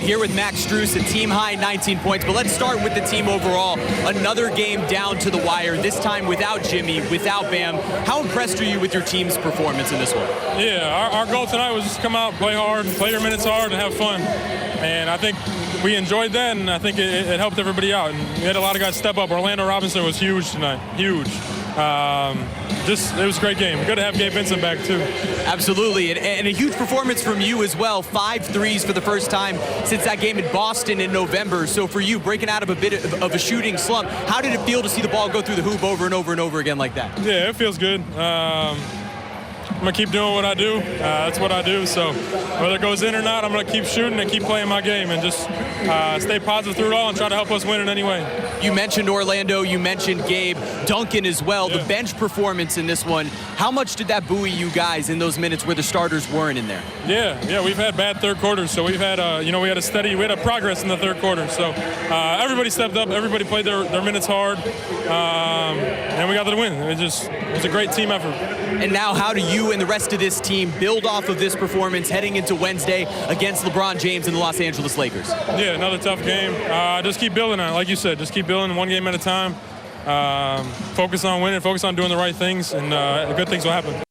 Here with Max Strus, a team-high 19 points. But let's start with the team overall. Another game down to the wire, this time without Jimmy, without Bam. How impressed are you with your team's performance in this one? Yeah, our goal tonight was just come out, play hard, play your minutes hard, and have fun. And I think we enjoyed that, and I think it helped everybody out. And we had a lot of guys step up. Orlando Robinson was huge tonight, huge. It was a great game. Good to have Gabe Vincent back, too. Absolutely, and a huge performance from you as well. 5 threes for the first time since that game in Boston in November. So for you, breaking out of a bit of a shooting slump, how did it feel to see the ball go through the hoop over and over and over again like that? Yeah, it feels good. I'm going to keep doing what I do. That's what I do. So whether it goes in or not, I'm going to keep shooting and keep playing my game and just stay positive through it all and try to help us win in any way. You mentioned Orlando. You mentioned Gabe. Duncan as well. Yeah. The bench performance in this one, how much did that buoy you guys in those minutes where the starters weren't in there? Yeah, we've had bad third quarters. So we've had, we had a progress in the third quarter. So everybody stepped up. Everybody played their minutes hard. And we got the win. It was a great team effort. And now how do you and the rest of this team build off of this performance heading into Wednesday against LeBron James and the Los Angeles Lakers? Yeah, another tough game. Just keep building on it. Like you said, just keep building one game at a time. Focus on winning, focus on doing the right things, and good things will happen.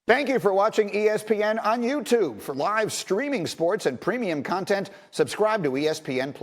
Thank you for watching ESPN on YouTube. For live streaming sports and premium content, subscribe to ESPN+.